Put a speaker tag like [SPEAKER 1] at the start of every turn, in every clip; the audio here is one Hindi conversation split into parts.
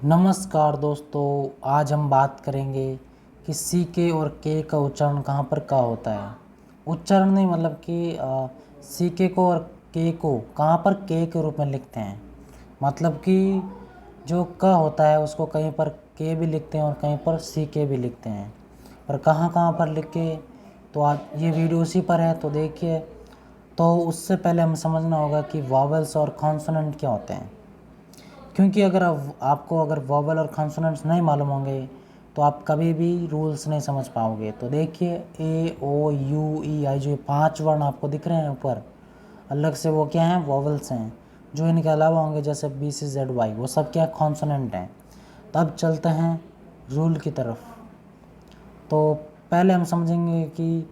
[SPEAKER 1] नमस्कार दोस्तों, आज हम बात करेंगे कि सी के और के का उच्चारण कहाँ पर का होता है। उच्चारण नहीं मतलब कि सी के को और के को कहाँ पर के रूप में लिखते हैं। मतलब कि जो क होता है उसको कहीं पर के भी लिखते हैं और कहीं पर सी के भी लिखते हैं। और कहाँ कहाँ पर लिख के, तो आप ये वीडियो उसी पर है तो देखिए। तो उससे पहले हमें समझना होगा कि वॉवेल्स और कॉन्सोनेंट क्या होते हैं, क्योंकि अगर आपको अगर वोवल और कॉन्सोनेंट्स नहीं मालूम होंगे तो आप कभी भी रूल्स नहीं समझ पाओगे। तो देखिए, ए ओ यू ई आई, जो ये 5 वर्ण आपको दिख रहे हैं ऊपर, अलग से वो क्या हैं, वोवल्स हैं। जो इनके अलावा होंगे जैसे बी सी जेड वाई, वो सब क्या कॉन्सोनेंट हैं। तब चलते हैं रूल की तरफ। तो पहले हम समझेंगे कि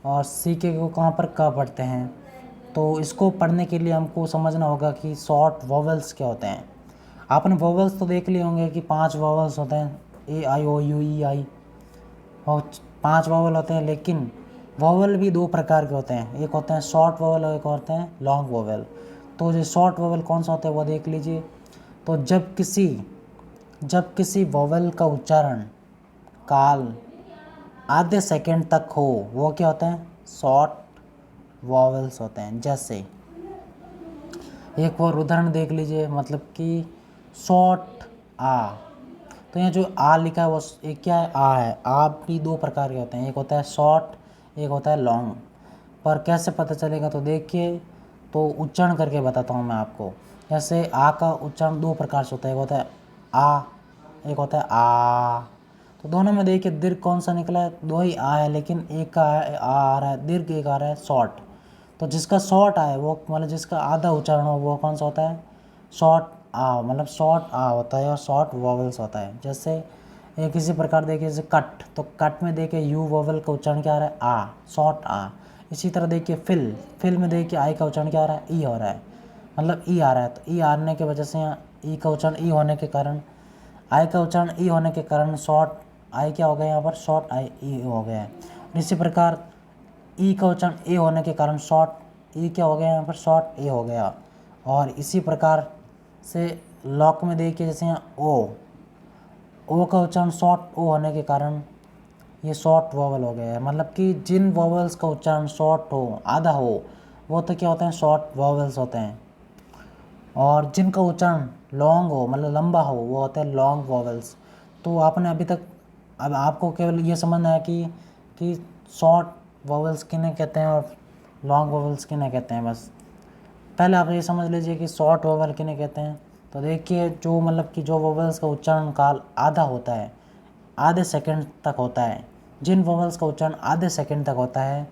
[SPEAKER 1] और सी के को कहाँ पर का पढ़ते हैं। तो इसको पढ़ने के लिए हमको समझना होगा कि शॉर्ट वोवल्स क्या होते हैं। आपने वोवल्स तो देख लिए होंगे कि 5 वोवल्स होते हैं, ए आई ओ यू ई आई, और 5 वोवल होते हैं। लेकिन वोवल भी 2 प्रकार के होते हैं, एक होते हैं शॉर्ट वोवल और एक होते हैं लॉन्ग वोवल। तो जो शॉर्ट वोवल कौन सा होता है वो देख लीजिए। तो जब किसी वोवल का उच्चारण काल आधे सेकंड तक हो, वो क्या होते हैं, शॉर्ट वोवल्स होते हैं। जैसे एक और उदाहरण देख लीजिए, मतलब कि शॉर्ट आ। तो यहाँ जो आ लिखा है वो एक क्या है, आ है। आ भी 2 प्रकार के होते हैं, एक होता है शॉर्ट, एक होता है लॉन्ग। पर कैसे पता चलेगा, तो देखिए, तो उच्चारण करके बताता हूँ मैं आपको। जैसे आ का उच्चारण 2 प्रकार से होता है, एक होता है आ, एक होता है आ। तो दोनों में देखिए दीर्घ कौन सा निकला है, 2 ही आ है, लेकिन एक का आ रहा है दीर्घ, एक आ रहा है शॉर्ट। तो जिसका शॉर्ट आए वो मतलब जिसका आधा उच्चारण हो वो कौन सा होता है, शॉर्ट आ, मतलब शॉर्ट आ होता है और शॉर्ट वोवल्स होता है। जैसे एक इसी प्रकार देखिए, जैसे कट, तो कट में देखिए यू वोवल का उच्चारण क्या आ रहा है, आ, शॉर्ट आ। इसी तरह देखिए फिल में देखिए आई का उच्चारण क्या आ रहा है, ई हो रहा है, मतलब ई आ रहा है। तो ई आने की वजह से यहाँ ई का उच्चारण ई होने के कारण, आई का उच्चारण ई होने के कारण शॉर्ट आई क्या हो गया, यहाँ पर शॉर्ट आई ई हो गया है। इसी प्रकार ई का उच्चारण ए होने के कारण शॉर्ट ई क्या हो गया, यहाँ पर शॉर्ट ए हो गया। और इसी प्रकार से लॉक में देखिए, जैसे यहाँ ओ का उच्चारण शॉर्ट ओ होने के कारण ये शॉर्ट वोवल हो गया है। मतलब कि जिन वोवल्स का उच्चारण शॉर्ट हो, आधा हो, वो तो क्या होते हैं, शॉर्ट वोवल्स होते हैं। और जिनका उच्चारण लॉन्ग हो, मतलब लंबा हो, वो होते हैं लॉन्ग वोवल्स। तो आपने अभी तक, अब आपको केवल ये समझना है कि शॉर्ट वोवल्स किन्हें कहते हैं और लॉन्ग वोवल्स किन्हें कहते हैं। बस पहले आप ये समझ लीजिए कि शॉर्ट वोवल किन्हें कहते हैं। तो देखिए, जो मतलब कि जो वोवल्स का उच्चारण काल आधा होता है, आधे सेकंड तक होता है, जिन वोवल्स का उच्चारण आधे सेकंड तक होता है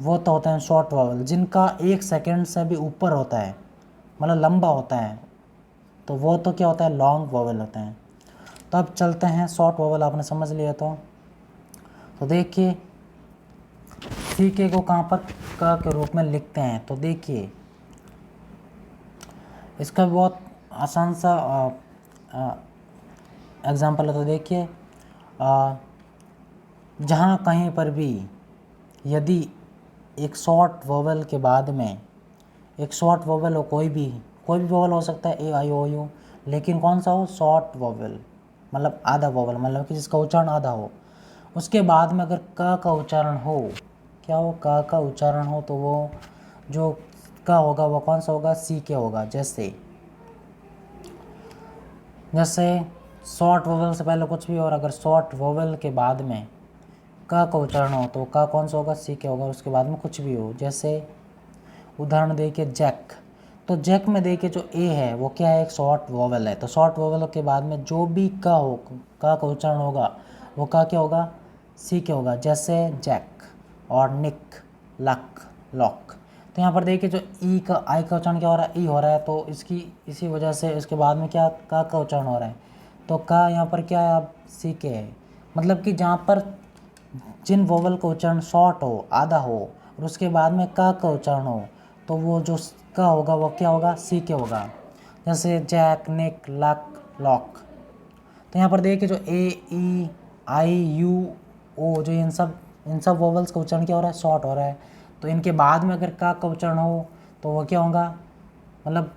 [SPEAKER 1] वो तो होते हैं शॉर्ट वोवल। जिनका 1 सेकंड से भी ऊपर होता है, मतलब लंबा होता है, तो वो तो क्या होता है, लॉन्ग वोवल होते हैं। तो अब चलते हैं, शॉर्ट वोवल आपने समझ लिया तो देखिए सी के को कहाँ पर क के रूप में लिखते हैं। तो देखिए इसका बहुत आसान सा एग्जाम्पल है। तो देखिए, जहाँ कहीं पर भी यदि एक शॉर्ट वोवल के बाद में एक शॉर्ट वोवल हो, कोई भी वोवल हो सकता है, ए आई ओ यू, लेकिन कौन सा हो, शॉर्ट वोवल, मतलब आधा वोवल, मतलब कि जिसका उच्चारण आधा हो। उसके बाद में अगर क का उच्चारण हो, क्या हो, क का उच्चारण हो, तो वो जो क होगा वो कौन सा होगा, सी के होगा। जैसे शॉर्ट वोवल से पहले कुछ भी, और अगर शॉर्ट वोवल के बाद में क का उच्चारण हो तो क कौन सा होगा, सी के होगा। उसके बाद में कुछ भी हो, जैसे उदाहरण देखिए जैक। तो जैक में देखिए जो ए है वो क्या है, एक शॉर्ट वोवल है। तो शॉर्ट वोवल के बाद में जो भी क का उच्चारण होगा वो का क्या होगा, सी के होगा। जैसे जैक और निक, लक, लॉक। तो यहाँ पर देखिए जो ई का आई का उच्चारण क्या हो रहा है, ई हो रहा है। तो इसी वजह से इसके बाद में क्या का उच्चारण हो रहा है, तो का यहाँ पर क्या है, अब सी के है। मतलब कि जहाँ पर जिन वोवल का उच्चारण शॉर्ट हो, आधा हो, और उसके बाद में का उच्चारण हो, तो वो जो का होगा वो क्या होगा, सी के होगा। जैसे जैक, निक, लक, लॉक। तो यहाँ पर देखिए जो ए ई आई यू ओ, जो इन सब वोवल्स का उच्चारण क्या हो रहा है, शॉर्ट हो रहा है। तो इनके बाद में अगर का उच्चारण हो तो वो क्या होगा, मतलब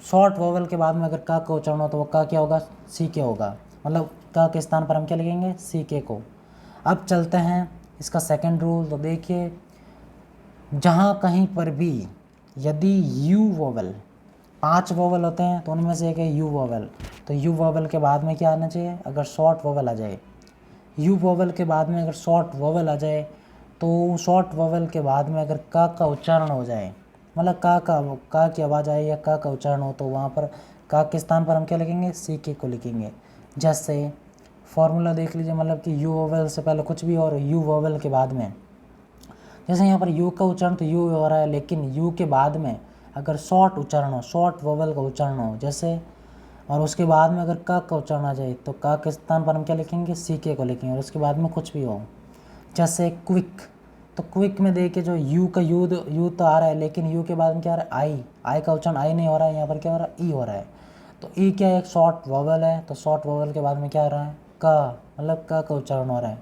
[SPEAKER 1] शॉर्ट वोवल के बाद में अगर का उच्चारण हो तो वो का क्या होगा, सी के होगा, मतलब का के स्थान पर हम क्या लिखेंगे, सी के को। अब चलते हैं इसका सेकंड रूल। तो देखिए, जहाँ कहीं पर भी यदि यू वोवल, 5 वोवल होते हैं तो उनमें से एक है यू वोवल, तो यू वोवल के बाद में क्या आना चाहिए, अगर शॉर्ट वोवल आ जाए, यू वोवल के बाद में अगर शॉर्ट वोवल आ जाए, तो शॉर्ट वोवल के बाद में अगर का उच्चारण हो जाए, मतलब का की आवाज़ आए या का उच्चारण हो, तो वहाँ पर का के स्थान पर हम क्या लिखेंगे, सी के को लिखेंगे। जैसे फॉर्मूला देख लीजिए, मतलब कि यू वोवल से पहले कुछ भी और यू वोवल के बाद में, जैसे यहाँ पर यू का उच्चारण तो यू हो रहा है, लेकिन यू के बाद में अगर शॉर्ट उच्चारण हो, शॉर्ट वोवल का उच्चारण हो जैसे, और उसके बाद में अगर का उच्चारण आ जाए, तो का के स्थान पर हम क्या लिखेंगे, सी के को लिखेंगे, और उसके बाद में कुछ भी हो। जैसे क्विक, तो क्विक में देखिए जो यू का यू तो आ रहा है, लेकिन यू के बाद में क्या आ रहा है, आई का उच्चारण आई नहीं हो रहा है, यहाँ पर क्या हो रहा है, ई हो रहा है। तो ई क्या है, एक शॉर्ट वोवल है, तो शॉर्ट वोवल के बाद में क्या आ रहा है, का, मतलब का उच्चारण हो रहा है,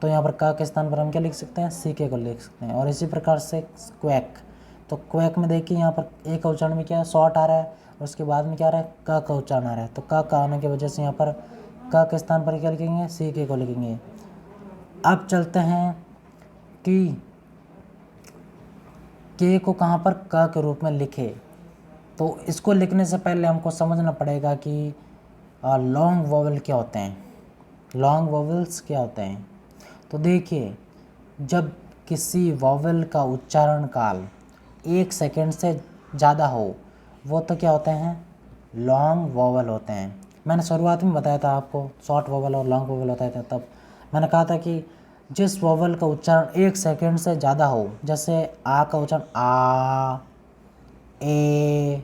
[SPEAKER 1] तो यहाँ पर का के स्थान पर हम क्या लिख सकते हैं, सी के को लिख सकते हैं। और इसी प्रकार से क्वैक, तो क्वैक में देखिए यहाँ पर ए का उच्चारण में क्या है, शॉर्ट आ रहा है, और उसके बाद में क्या आ रहा है, का उच्चारण आ रहा है, तो का आने की वजह से यहाँ पर का के स्थान पर क्या लिखेंगे, सी के को लिखेंगे। अब चलते हैं कि के को कहाँ पर का के रूप में लिखे, तो इसको लिखने से पहले हमको समझना पड़ेगा कि लॉन्ग वोवल क्या होते हैं, लॉन्ग वोवल्स क्या होते हैं। तो देखिए, जब किसी वोवल का उच्चारण काल 1 सेकंड से ज़्यादा हो, वो तो क्या होते हैं, लॉन्ग वोवल होते हैं। मैंने शुरुआत में बताया था आपको शॉर्ट वोवल और लॉन्ग वोवल होता था, तब मैंने कहा था कि जिस वोवल का उच्चारण 1 सेकंड से ज़्यादा हो, जैसे आ का उच्चारण आ, ए,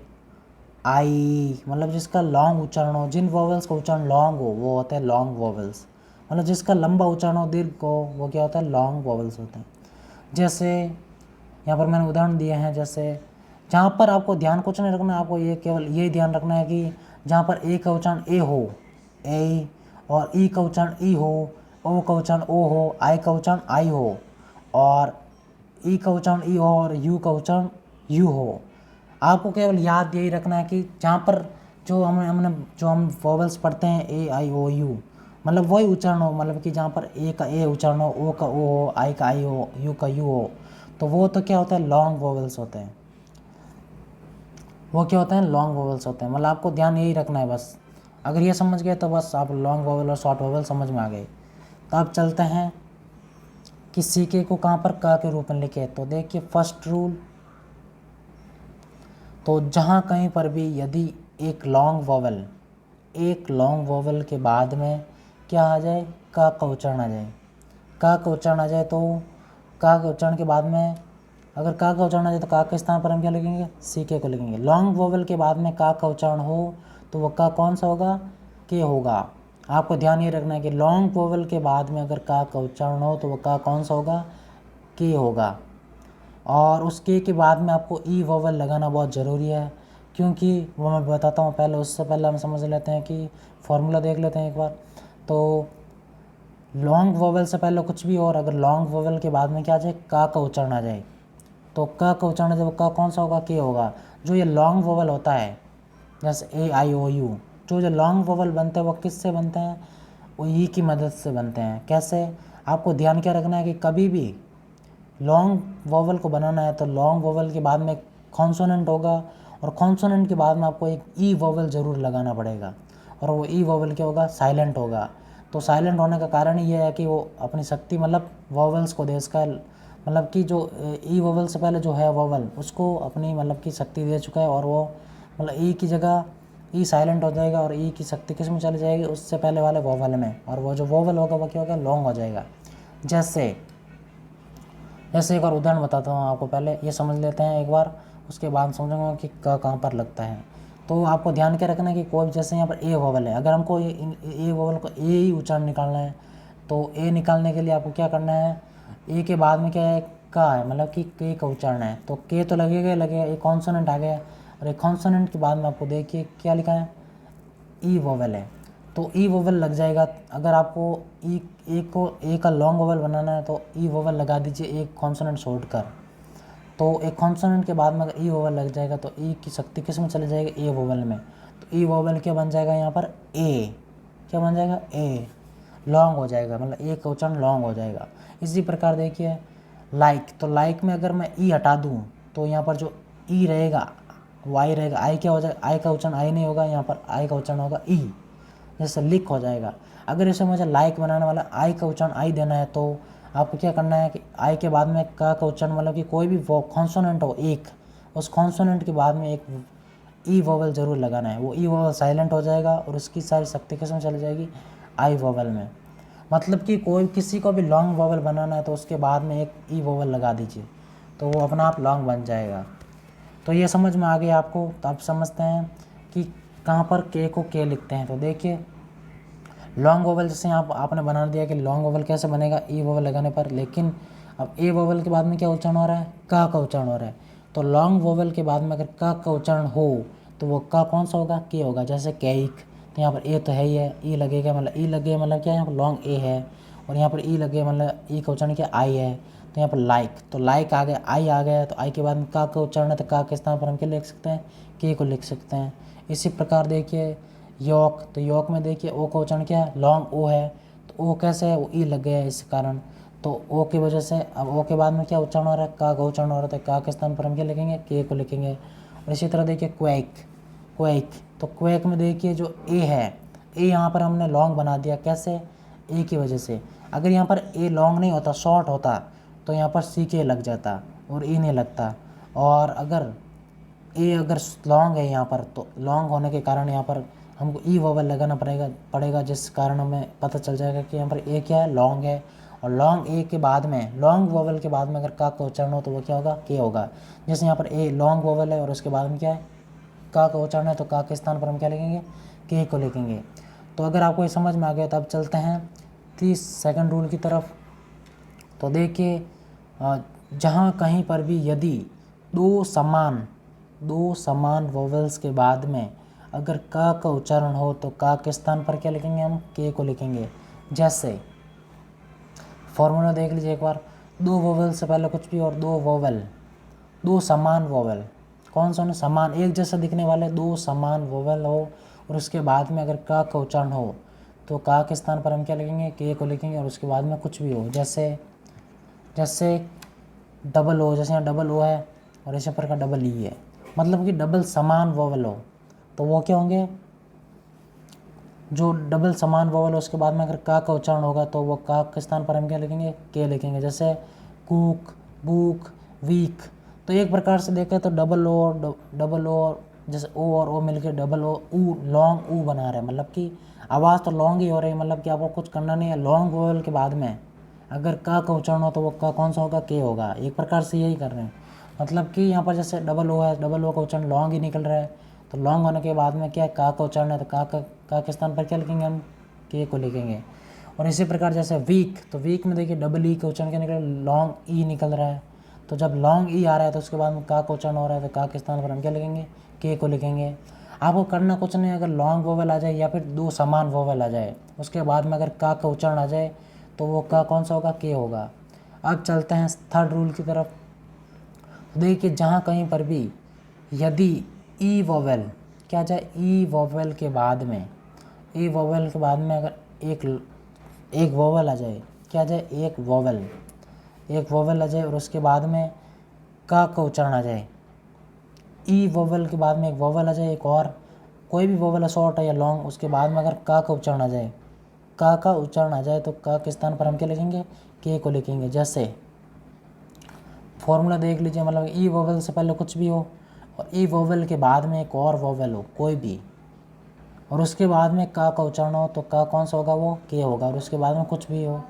[SPEAKER 1] आई, मतलब जिसका लॉन्ग उच्चारण हो, जिन वोवल्स का उच्चारण लॉन्ग हो वो होते हैं लॉन्ग वोवल्स, मतलब जिसका लंबा उच्चारण हो, दीर्घ हो, वो क्या होता है, लॉन्ग वोवल्स होते हैं। जैसे यहाँ पर मैंने उदाहरण दिए हैं, जैसे जहाँ पर आपको ध्यान कुछ नहीं रखना है, आपको ये केवल ये ध्यान रखना है कि जहाँ पर ए का उच्चारण ए हो, ए, और ई का उच्चारण ई हो, ओ का उच्चारण ओ हो, आई का उच्चारण आई हो, और ई का उच्चारण ई हो, और यू का उच्चारण यू हो। आपको केवल याद यही रखना है कि जहाँ पर जो हम वोवल्स पढ़ते हैं ए आई ओ यू, मतलब वही उच्चारण हो, मतलब कि जहाँ पर ए का ए उच्चारण हो, ओ का ओ हो, आई का आई हो, यू का यू हो, तो वो तो क्या होता है, लॉन्ग वोवल्स होते हैं, वो क्या होते हैं, लॉन्ग वोवल्स होते हैं। मतलब आपको ध्यान यही रखना है बस, अगर ये समझ गए तो बस आप लॉन्ग वोवल और शॉर्ट वोवल समझ में आ गए। तो अब चलते हैं कि सी के को कहाँ पर का के रूप में लिखे। तो देखिए फर्स्ट रूल, तो जहाँ कहीं पर भी यदि एक लॉन्ग वोवल के बाद में क्या आ जाए, का उच्चारण आ जाए, का उच्चारण आ जाए, तो का उच्चारण के बाद में अगर का उच्चारण आ जाए तो का के स्थान पर हम क्या लिखेंगे, सी के को लिखेंगे। लॉन्ग वोवल के बाद में का उच्चारण हो तो वो का कौन सा होगा, के होगा। आपको ध्यान ये रखना है कि लॉन्ग वोवल के बाद में अगर का उच्चारण हो तो वो का कौन सा होगा, के होगा। और उस के बाद में आपको ई वोवल लगाना बहुत ज़रूरी है, क्योंकि वो मैं बताता हूँ पहले, उससे पहले हम समझ लेते हैं कि फॉर्मूला देख लेते हैं एक बार। तो लॉन्ग वोवल से पहले कुछ भी और अगर लॉन्ग वोवल के बाद में क्या आ जाए, का उच्चारण आ जाए, तो का उच्चारण जब का कौन सा होगा, के होगा। जो ये लॉन्ग वोवल होता है जैसे ए आई ओ यू, जो लॉन्ग वोवल बनते हैं वो किससे बनते हैं, वो ई की मदद से बनते हैं। कैसे, आपको ध्यान क्या रखना है कि कभी भी लॉन्ग वोवल को बनाना है तो लॉन्ग वोवल के बाद में कॉन्सोनेंट होगा, और कॉन्सोनेंट के बाद में आपको एक ई वोवल ज़रूर लगाना पड़ेगा, और वो ई वोवल क्या होगा, साइलेंट होगा। तो साइलेंट होने का कारण ये है कि वो अपनी शक्ति, मतलब वोवल्स को दे, इसका मतलब कि जो ई वोवल से पहले जो है वोवल, उसको अपनी मतलब की शक्ति दे चुका है, और वो मतलब ई की जगह ई साइलेंट हो जाएगा, और ई की शक्ति किस में चली जाएगी, उससे पहले वाले वोवल में, और वो जो वोवल होगा वो क्या होगा, लॉन्ग हो जाएगा। जैसे एक बार उदाहरण बताता हूँ आपको, पहले ये समझ लेते हैं एक बार, उसके बाद समझूंगा कि कहाँ पर लगता है। तो आपको ध्यान क्या रखना है कि कोई जैसे यहाँ पर ए वोवल है, अगर हमको ए वोवल को ए ही उच्चारण निकालना है, तो ए निकालने के लिए आपको क्या करना है, ए के बाद में क्या है, का है, मतलब कि के का उच्चारण है, तो के तो लगेगा, एक कॉन्सोनेंट आ गया, और एक कॉन्सोनेंट के बाद में आपको देखिए क्या लिखा है, ई वोवल है, तो ई वोवल लग जाएगा। अगर आपको ई का लॉन्ग वोवल बनाना है तो ई वोवल लगा दीजिए एक कॉन्सोनेंट छोड़कर। तो एक कॉन्सोनेंट के बाद में अगर ई वोवल लग जाएगा तो ई की शक्ति किस में चले जाएगी, ए वोवल में। तो ई वोवल क्या बन जाएगा यहाँ पर, ए, क्या बन जाएगा, ए, लॉन्ग हो जाएगा, मतलब ए का उच्चारण लॉन्ग हो जाएगा। इसी प्रकार देखिए लाइक, तो लाइक में अगर मैं ई हटा दूँ तो यहाँ पर जो ई रहेगा वाई रहेगा, आई क्या हो जाएगा, आई का उच्चारण आई नहीं होगा, यहाँ पर आई का उच्चारण होगा ई, जैसे लिक हो जाएगा। अगर इसे मुझे लाइक बनाने वाला आई का उच्चारण आई देना है तो आपको क्या करना है कि आई के बाद में का उच्चारण, मतलब कि कोई भी वो कॉन्सोनेंट हो एक, उस कॉन्सोनेंट के बाद में एक ई वोवल ज़रूर लगाना है। वो ई वोवल साइलेंट हो जाएगा और उसकी सारी शक्ति किस में चली जाएगी, आई वोवल में। मतलब कि कोई किसी को भी लॉन्ग वोवल बनाना है तो उसके बाद में एक ई वोवल लगा दीजिए तो वो अपना आप लॉन्ग बन जाएगा। तो ये समझ में आ गया आपको। तो आप समझते हैं कि कहाँ पर के को के लिखते हैं। तो देखिए लॉन्ग वोवल जैसे आपने बना दिया कि लॉन्ग वोवल कैसे बनेगा, ई वोवल लगाने पर, लेकिन अब ए वोवल के बाद में क्या उच्चारण हो रहा है, का उच्चारण हो रहा है। तो लॉन्ग वोवल के बाद में अगर का उच्चारण हो तो वो का कौन सा होगा, के होगा। जैसे कैक, तो यहाँ पर ए तो है ही है, ई लगेगा, मतलब ई लगे मतलब क्या, यहाँ पर लॉन्ग ए है, और यहाँ पर ई लगे मतलब ई का उच्चारण क्या, आई है। तो यहाँ पर लाइक, तो लाइक आ गया, आई आ गया, तो आई के बाद में का उच्चारण है तो का के स्थान पर हम क्या लिख सकते हैं, के को लिख सकते हैं। इसी प्रकार देखिए योक, तो योक में देखिए ओ का उच्चारण क्या है, लॉन्ग ओ है, तो ओ कैसे है, वो ई लग गया है इस कारण, तो ओ की वजह से अब ओ के बाद में क्या उच्चारण हो रहा है, का उच्चारण हो रहा है, तो का के स्थान पर हम क्या लिखेंगे, के को लिखेंगे। और इसी तरह देखिए क्वैक, क्वैक, तो क्वैक में देखिए जो ए है, ए यहाँ पर हमने लॉन्ग बना दिया, कैसे, ए की वजह से। अगर यहाँ पर ए लॉन्ग नहीं होता, शॉर्ट होता, तो यहाँ पर सी के लग जाता और ई नहीं लगता। और अगर ए अगर लॉन्ग है यहाँ पर, तो लॉन्ग होने के कारण यहाँ पर हमको ई वोवल लगाना पड़ेगा, जिस कारण हमें पता चल जाएगा कि यहाँ पर ए क्या है, लॉन्ग है। और लॉन्ग ए के बाद में, लॉन्ग वोवल के बाद में अगर का उच्चारण हो तो वो क्या होगा, के होगा। जैसे यहाँ पर ए लॉन्ग वोवल है और उसके बाद में क्या है, का उच्चारण है, तो का के स्थान पर हम क्या लिखेंगे, के को लिखेंगे। तो अगर आपको ये समझ में आ गया तो अब चलते हैं 30 सेकंड रूल की तरफ। तो देखिए जहाँ कहीं पर भी यदि दो समान वोवेल्स के बाद में अगर का उच्चारण हो तो का के स्थान पर क्या लिखेंगे, हम के को लिखेंगे। जैसे फॉर्मूला देख लीजिए एक बार, दो वोवेल से पहले कुछ भी और दो समान वोवेल, कौन सा, समान एक जैसा दिखने वाले दो समान वोवेल हो और उसके बाद में अगर का उच्चारण हो तो का के स्थान पर हम क्या लिखेंगे, के को लिखेंगे। और उसके बाद में कुछ भी हो, जैसे डबल ओ, जैसे यहाँ डबल ओ है और इसी प्रकार डबल ई है, मतलब कि डबल समान वोवल हो तो वो क्या होंगे, जो डबल समान वोवल हो उसके बाद में अगर का उच्चारण होगा तो वो का के स्थान पर हम क्या लिखेंगे, के लिखेंगे। जैसे कुक, बुक, वीक, तो एक प्रकार से देखें तो डबल ओ जैसे ओ और ओ मिलके डबल ओ, ऊ, लॉन्ग ऊ बना रहे हैं, मतलब कि आवाज़ तो लॉन्ग ही हो रही है, मतलब कि आपको कुछ करना नहीं है। लॉन्ग वोवल के बाद में अगर का उच्चारण हो तो वो का कौन सा होगा, के होगा। एक प्रकार से यही कर रहे हैं, मतलब कि यहाँ पर जैसे डबल ओ है, डबल ओ का उच्चारण लॉन्ग ही निकल रहा है, तो लॉन्ग होने के बाद में क्या है, का उच्चारण है तो का के स्थान पर क्या लिखेंगे, हम के को लिखेंगे। और इसी प्रकार जैसे वीक, तो वीक में देखिए डबल ई का उच्चारण क्या निकल रहा है, लॉन्ग ई निकल रहा है, तो जब लॉन्ग ई आ रहा है तो उसके बाद में का उच्चारण हो रहा है तो का के स्थान पर हम क्या लिखेंगे, के को लिखेंगे। आपको करना कुछ नहीं, अगर लॉन्ग वोवेल आ जाए या फिर दो समान वोवेल आ जाए उसके बाद में अगर का उच्चारण आ जाए तो वो का कौन सा होगा, के होगा। अब चलते हैं थर्ड रूल की तरफ। देखिए जहाँ कहीं पर भी यदि ई वोवेल क्या जाए, ई वोवेल के बाद में अगर एक वोवेल आ जाए, क्या जाए, एक वोवेल आ जाए और उसके बाद में का उच्चारण आ जाए, ई वोवेल के बाद में एक वोवेल आ जाए, एक और कोई भी वोवेल शॉर्ट है या लॉन्ग, उसके बाद में अगर का उच्चारण आ जाए, का उच्चारण आ जाए तो का के स्थान पर हम क्या लिखेंगे, के को लिखेंगे। जैसे फॉर्मूला देख लीजिए, मतलब ई वोवेल से पहले कुछ भी हो और ई वोवेल के बाद में एक और वोवेल हो कोई भी, और उसके बाद में का उच्चारण हो तो का कौन सा होगा, वो के होगा, और उसके बाद में कुछ भी हो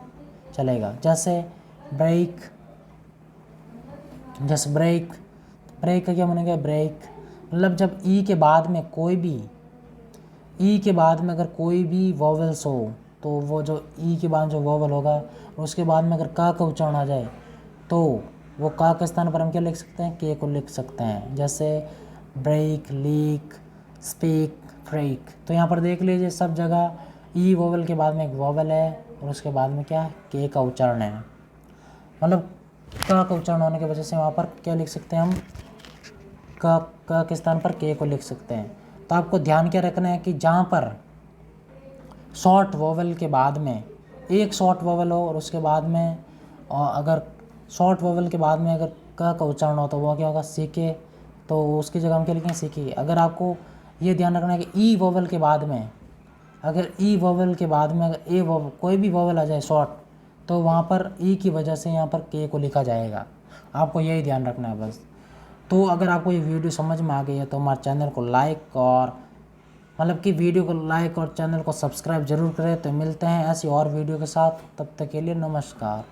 [SPEAKER 1] चलेगा। जैसे ब्रेक का क्या बनेगा, ब्रेक, मतलब जब ई के बाद में अगर कोई भी वोवेल्स हो तो वो जो ई के बाद जो वोवेल होगा और उसके बाद में अगर का उच्चारण आ जाए तो वो का के स्थान पर हम क्या लिख सकते हैं, के को लिख सकते हैं। जैसे ब्रेक, लीक, स्पीक, फ्रेक, तो यहाँ पर देख लीजिए सब जगह ई वोवेल के बाद में एक वोवेल है और उसके बाद में क्या है, के का उच्चारण है। मतलब क का उच्चारण होने की वजह से वहाँ पर क्या लिख सकते हैं हम, क के स्थान पर के को लिख सकते हैं। तो आपको ध्यान क्या रखना है कि जहाँ पर शॉर्ट वोवेल के बाद में एक शॉर्ट वोवेल हो और उसके बाद में अगर शॉर्ट वोवेल के बाद में अगर क का उच्चारण हो तो वो क्या होगा, सीके, तो उसकी जगह हम क्या लिखेंगे, सीके। अगर आपको ये ध्यान रखना है कि ई वोवेल के बाद में, अगर ई वोवेल के बाद में अगर ए वोवेल कोई भी वोवेल आ जाए शॉर्ट, तो वहाँ पर ई की वजह से यहाँ पर के को लिखा जाएगा। आपको यही ध्यान रखना है बस। तो अगर आपको ये वीडियो समझ में आ गई है तो हमारे चैनल को लाइक और मतलब कि वीडियो को लाइक और चैनल को सब्सक्राइब जरूर करें। तो मिलते हैं ऐसी और वीडियो के साथ, तब तक के लिए नमस्कार।